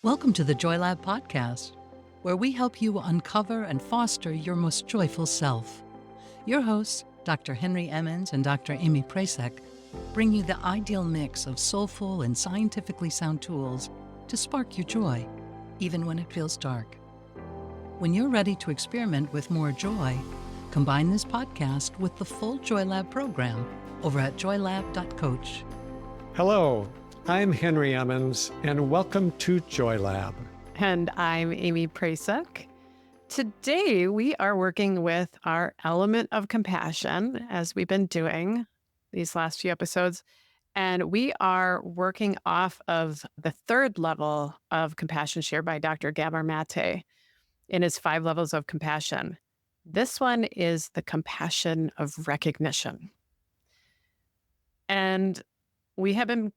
Welcome to the Joy Lab podcast, where we help you uncover and foster your most joyful self. Your hosts, Dr. Henry Emmons and Dr. Amy Prasek, bring you the ideal mix of soulful and scientifically sound tools to spark your joy, even when it feels dark. When you're ready to experiment with more joy, combine this podcast with the full Joy Lab program over at joylab.coach. Hello, I'm Henry Emmons, and welcome to Joy Lab. And I'm Amy Prasek. Today, we are working with our element of compassion, as we've been doing these last few episodes. And we are working off of the third level of compassion shared by Dr. Gabor Maté in his 5 levels of compassion. This one is the compassion of recognition. And we have been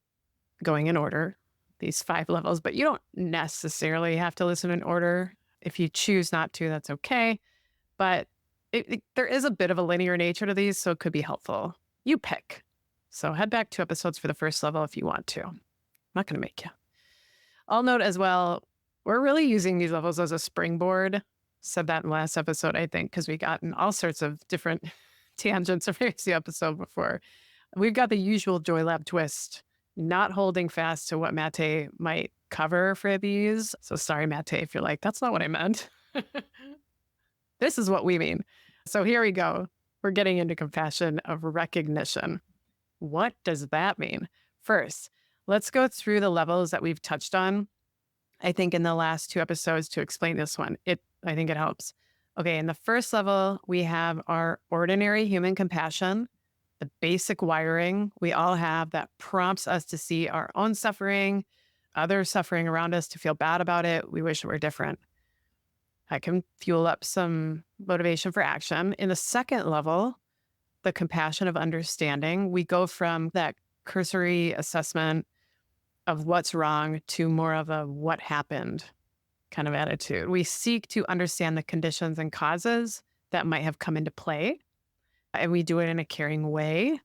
going in order, these 5 levels, but you don't necessarily have to listen in order. If you choose not to, that's okay. But there is a bit of a linear nature to these, so it could be helpful. You pick. So head back 2 episodes for the first level if you want to. I'm not going to make you. I'll note as well, we're really using these levels as a springboard. Said that in the last episode, I think, because we got in all sorts of different tangents of the episode before. We've got the usual Joy Lab twist, not holding fast to what Maté might cover for these. So sorry, Maté, if you're like, that's not what I meant. This is what we mean. So here we go. We're getting into compassion of recognition. What does that mean? First, let's go through the levels that we've touched on, I think, in the last 2 episodes to explain this one. I think it helps. Okay, in the first level, we have our ordinary human compassion, the basic wiring we all have that prompts us to see our own suffering, others suffering around us, to feel bad about it. We wish it were different. That can fuel up some motivation for action. In the second level, the compassion of understanding, we go from that cursory assessment of what's wrong to more of a what happened kind of attitude. We seek to understand the conditions and causes that might have come into play, and we do it in a caring way.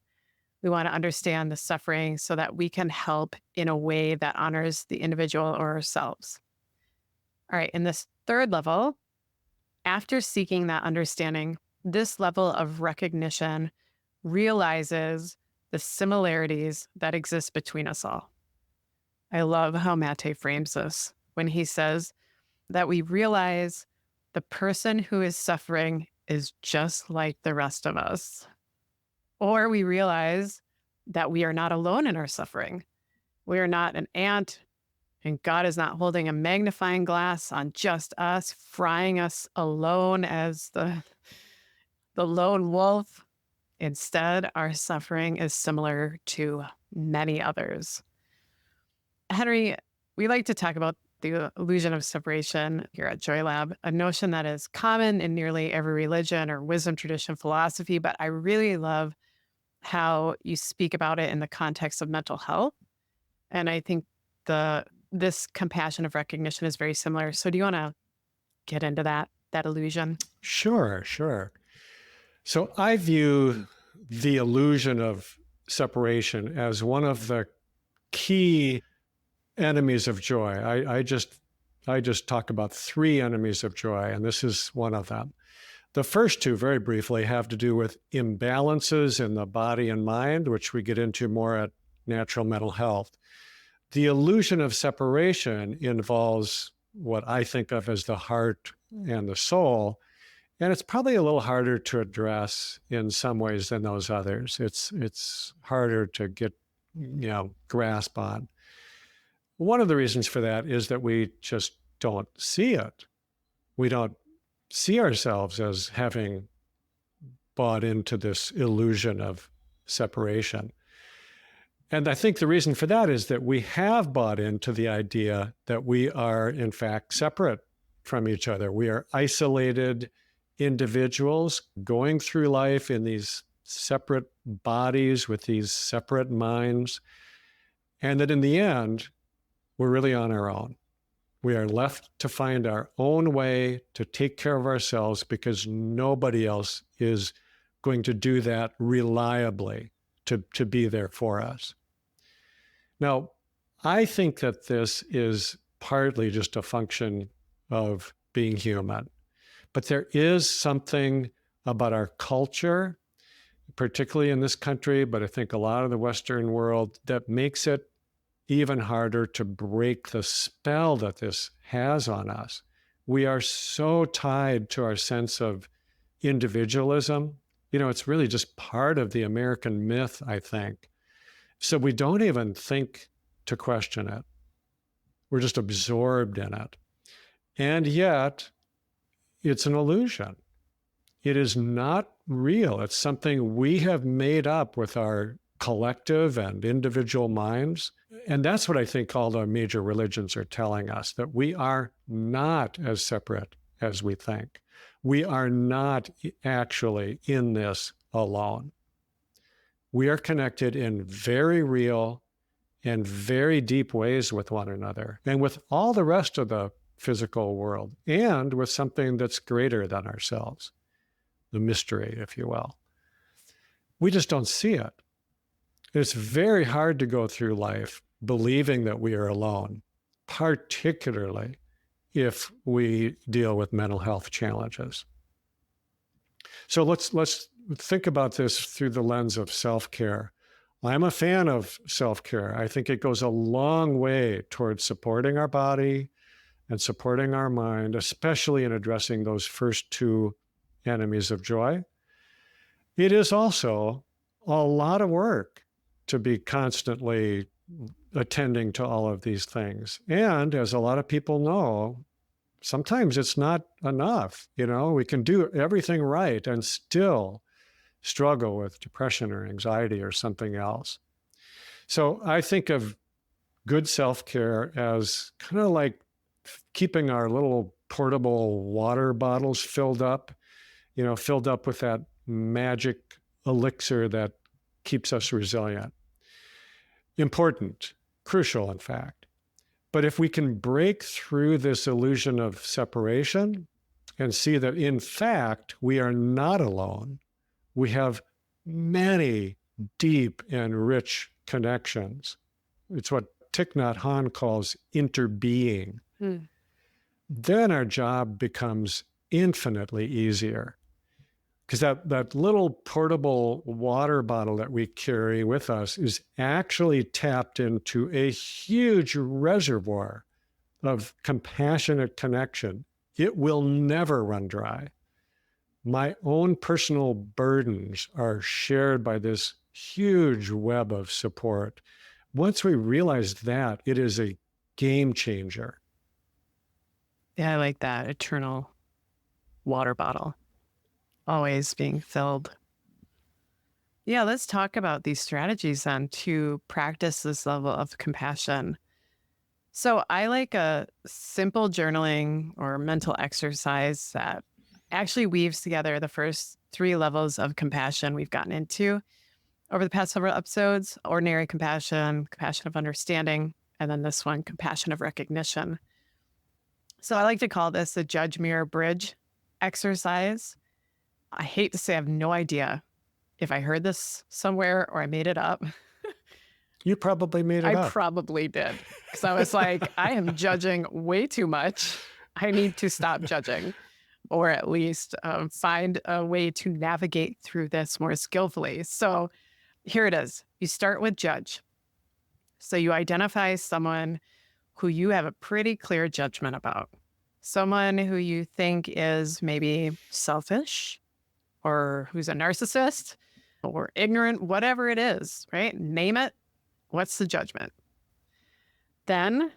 We want to understand the suffering so that we can help in a way that honors the individual or ourselves. All right, in this third level, after seeking that understanding, this level of recognition realizes the similarities that exist between us all. I love how Maté frames this when he says that we realize the person who is suffering is just like the rest of us. Or we realize that we are not alone in our suffering. We are not an ant, and God is not holding a magnifying glass on just us, frying us alone as the lone wolf. Instead, our suffering is similar to many others. Henry, we like to talk about the illusion of separation here at Joy Lab, a notion that is common in nearly every religion or wisdom tradition philosophy, but I really love how you speak about it in the context of mental health. And I think this compassion of recognition is very similar. So do you want to get into that illusion? Sure. So I view the illusion of separation as one of the key enemies of joy. I just talk about 3 enemies of joy, and this is one of them. The first 2, very briefly, have to do with imbalances in the body and mind, which we get into more at Natural Mental Health. The illusion of separation involves what I think of as the heart and the soul, and it's probably a little harder to address in some ways than those others. It's harder to get, grasp on. One of the reasons for that is that we just don't see it. We don't see ourselves as having bought into this illusion of separation. And I think the reason for that is that we have bought into the idea that we are, in fact, separate from each other. We are isolated individuals going through life in these separate bodies with these separate minds, and that in the end, we're really on our own. We are left to find our own way to take care of ourselves because nobody else is going to do that reliably to be there for us. Now, I think that this is partly just a function of being human. But there is something about our culture, particularly in this country, but I think a lot of the Western world, that makes it even harder to break the spell that this has on us. We are so tied to our sense of individualism. It's really just part of the American myth, I think. So we don't even think to question it. We're just absorbed in it. And yet, it's an illusion. It is not real. It's something we have made up with our collective and individual minds. And that's what I think all the major religions are telling us, that we are not as separate as we think. We are not actually in this alone. We are connected in very real and very deep ways with one another and with all the rest of the physical world, and with something that's greater than ourselves, the mystery, if you will. We just don't see it. It's very hard to go through life believing that we are alone, particularly if we deal with mental health challenges. So let's think about this through the lens of self-care. I'm a fan of self-care. I think it goes a long way towards supporting our body and supporting our mind, especially in addressing those first two enemies of joy. It is also a lot of work to be constantly attending to all of these things. And as a lot of people know, sometimes it's not enough. We can do everything right and still struggle with depression or anxiety or something else. So I think of good self-care as kind of like keeping our little portable water bottles filled up with that magic elixir that keeps us resilient. Important, crucial, in fact. But if we can break through this illusion of separation and see that, in fact, we are not alone, we have many deep and rich connections. It's what Thich Nhat Hanh calls interbeing. Then our job becomes infinitely easier. Because that little portable water bottle that we carry with us is actually tapped into a huge reservoir of compassionate connection. It will never run dry. My own personal burdens are shared by this huge web of support. Once we realize that, it is a game changer. Yeah, I like that. Eternal water bottle, always being filled. Yeah, let's talk about these strategies then to practice this level of compassion. So I like a simple journaling or mental exercise that actually weaves together the first three levels of compassion we've gotten into over the past several episodes: ordinary compassion, compassion of understanding, and then this one, compassion of recognition. So I like to call this the judge mirror bridge exercise. I hate to say I have no idea if I heard this somewhere or I made it up. You probably made it up. I probably did. Because I was like, I am judging way too much. I need to stop judging, or at least find a way to navigate through this more skillfully. So here it is. You start with judge. So you identify someone who you have a pretty clear judgment about. Someone who you think is maybe selfish, or who's a narcissist, or ignorant, whatever it is, right? Name it. What's the judgment? Then,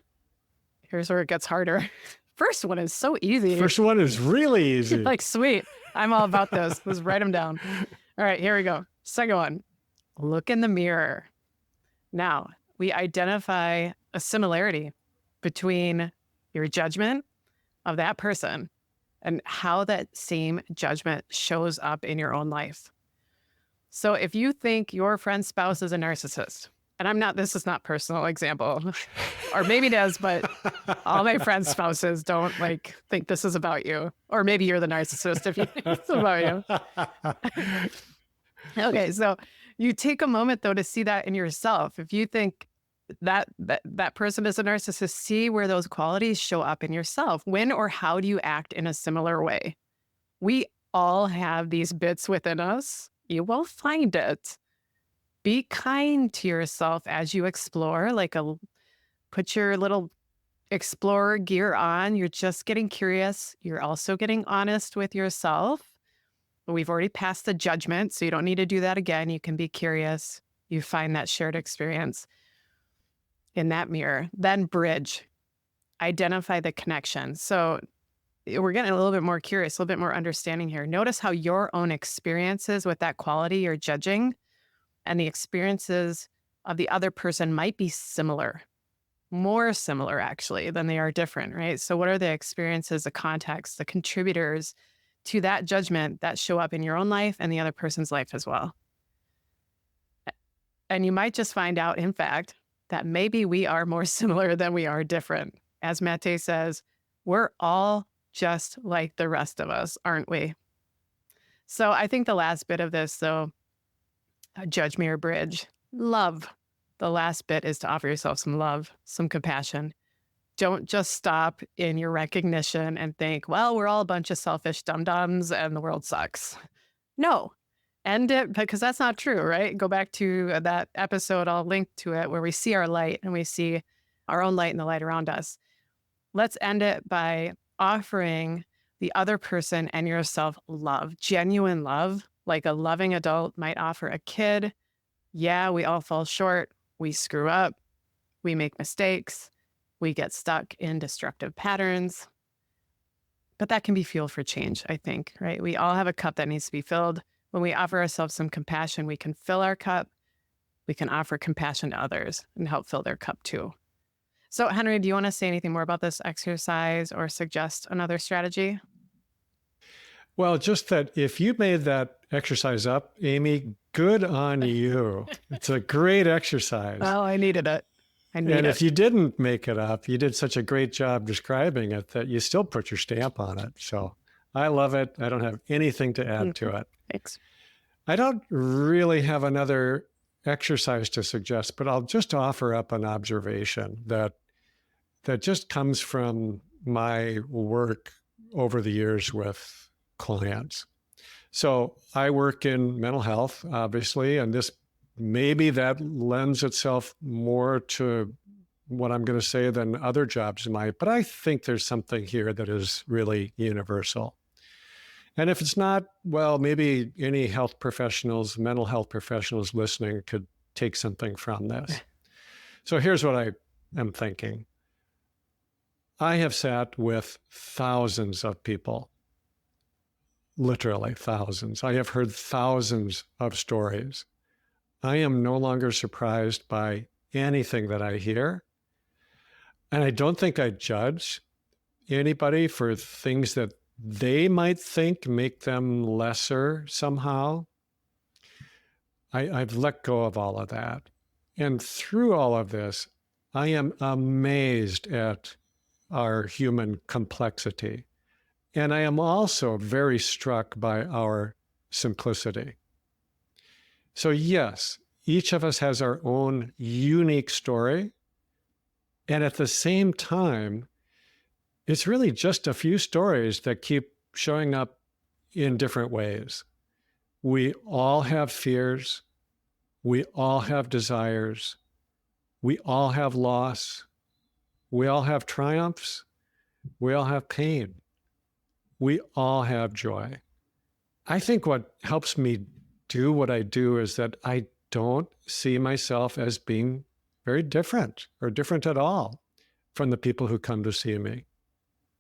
here's where it gets harder. First one is so easy. First one is really easy. Like, sweet. I'm all about this. Let's write them down. All right, here we go. Second one, look in the mirror. Now, we identify a similarity between your judgment of that person and how that same judgment shows up in your own life. So if you think your friend's spouse is a narcissist, and this is not personal example, or maybe it is, but all my friends' spouses don't think this is about you. Or maybe you're the narcissist if you think it's about you. Okay, so you take a moment though to see that in yourself. If you think that person is a narcissist, see where those qualities show up in yourself. When or how do you act in a similar way? We all have these bits within us. You will find it. Be kind to yourself as you explore, put your little explorer gear on. You're just getting curious. You're also getting honest with yourself. We've already passed the judgment, so you don't need to do that again. You can be curious. You find that shared experience in that mirror. Then bridge, identify the connection. So we're getting a little bit more curious, a little bit more understanding here. Notice how your own experiences with that quality you're judging and the experiences of the other person might be similar, more similar actually than they are different, right? So what are the experiences, the context, the contributors to that judgment that show up in your own life and the other person's life as well? And you might just find out, in fact, that maybe we are more similar than we are different. As Maté says, we're all just like the rest of us, aren't we? So I think the last bit of this, though, judge, mirror, bridge, love. The last bit is to offer yourself some love, some compassion. Don't just stop in your recognition and think, well, we're all a bunch of selfish dum-dums and the world sucks. No, end it, because that's not true, right? Go back to that episode, I'll link to it, where we see our light and we see our own light and the light around us. Let's end it by offering the other person and yourself love, genuine love, like a loving adult might offer a kid. Yeah, we all fall short. We screw up. We make mistakes. We get stuck in destructive patterns. But that can be fuel for change, I think, right? We all have a cup that needs to be filled. When we offer ourselves some compassion, we can fill our cup. We can offer compassion to others and help fill their cup too. So, Henry, do you want to say anything more about this exercise or suggest another strategy? Well, just that if you made that exercise up, Amy, good on you. It's a great exercise. Well, I needed it. And if you didn't make it up, you did such a great job describing it that you still put your stamp on it. So I love it. I don't have anything to add to it. Thanks. I don't really have another exercise to suggest, but I'll just offer up an observation that just comes from my work over the years with clients. So I work in mental health, obviously, and maybe that lends itself more to what I'm going to say than other jobs might, but I think there's something here that is really universal. And if it's not, well, maybe any health professionals, mental health professionals listening could take something from this. So here's what I am thinking. I have sat with thousands of people, literally thousands. I have heard thousands of stories. I am no longer surprised by anything that I hear. And I don't think I judge anybody for things that they might think make them lesser somehow. I've let go of all of that. And through all of this, I am amazed at our human complexity. And I am also very struck by our simplicity. So yes, each of us has our own unique story. And at the same time, it's really just a few stories that keep showing up in different ways. We all have fears. We all have desires. We all have loss. We all have triumphs. We all have pain. We all have joy. I think what helps me do what I do is that I don't see myself as being very different or different at all from the people who come to see me.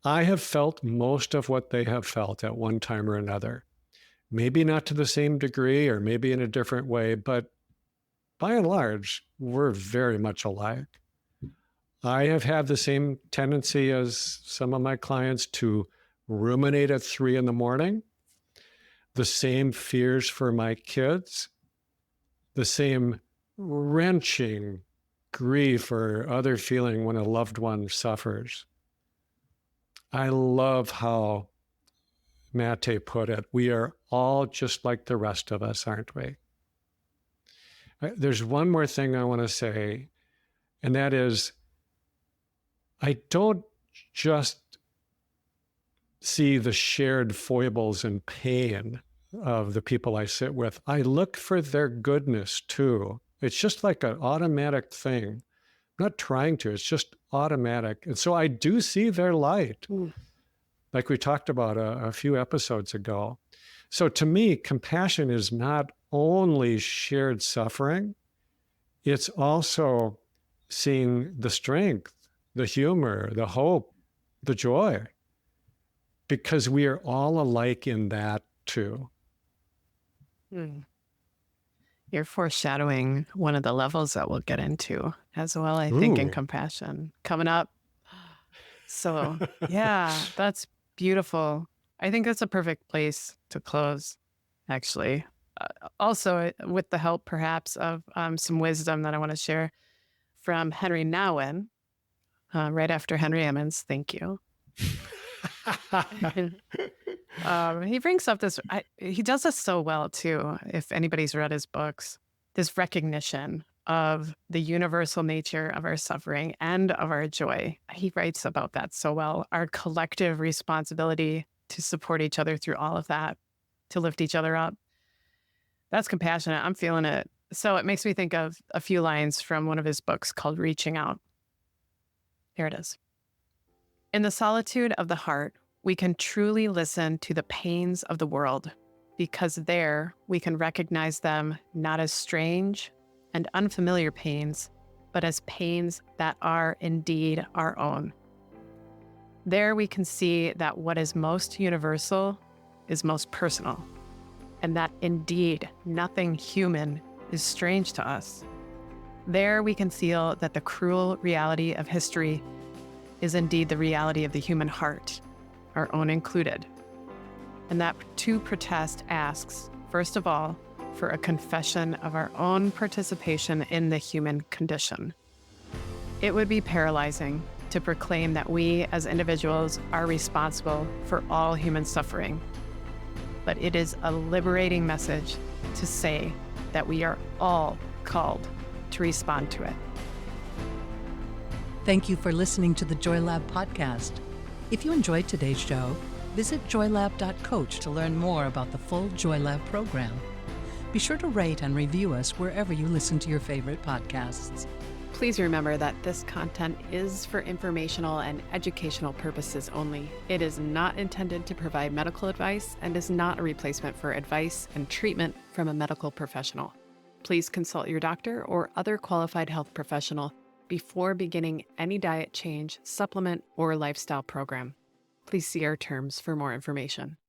I have felt most of what they have felt at one time or another. Maybe not to the same degree or maybe in a different way, but by and large, we're very much alike. I have had the same tendency as some of my clients to ruminate at 3 a.m, the same fears for my kids, the same wrenching grief or other feeling when a loved one suffers. I love how Maté put it. We are all just like the rest of us, aren't we? There's one more thing I want to say, And that is, I don't just see the shared foibles and pain of the people I sit with. I look for their goodness too. It's just like an automatic thing. I'm not trying to, it's just automatic. And so I do see their light, like we talked about a few episodes ago. So to me, compassion is not only shared suffering, it's also seeing the strength, the humor, the hope, the joy, because we are all alike in that too. You're foreshadowing one of the levels that we'll get into as well, I think, in Ooh. compassion coming up. So, yeah, that's beautiful. I think that's a perfect place to close, actually. Also, with the help perhaps of some wisdom that I want to share from Henry Nouwen, right after Henry Emmons. Thank you. He brings up this, he does this so well too, if anybody's read his books, this recognition of the universal nature of our suffering and of our joy. He writes about that so well, our collective responsibility to support each other through all of that, to lift each other up. That's compassionate. I'm feeling it. So it makes me think of a few lines from one of his books called Reaching Out. Here it is. In the solitude of the heart, we can truly listen to the pains of the world, because there we can recognize them not as strange and unfamiliar pains, but as pains that are indeed our own. There we can see that what is most universal is most personal, and that indeed nothing human is strange to us. There we can feel that the cruel reality of history is indeed the reality of the human heart, our own included. And that to protest asks, first of all, for a confession of our own participation in the human condition. It would be paralyzing to proclaim that we as individuals are responsible for all human suffering. But it is a liberating message to say that we are all called to respond to it. Thank you for listening to the Joy Lab podcast. If you enjoyed today's show, visit joylab.coach to learn more about the full Joy Lab program. Be sure to rate and review us wherever you listen to your favorite podcasts. Please remember that this content is for informational and educational purposes only. It is not intended to provide medical advice and is not a replacement for advice and treatment from a medical professional. Please consult your doctor or other qualified health professional before beginning any diet change, supplement, or lifestyle program. Please see our terms for more information.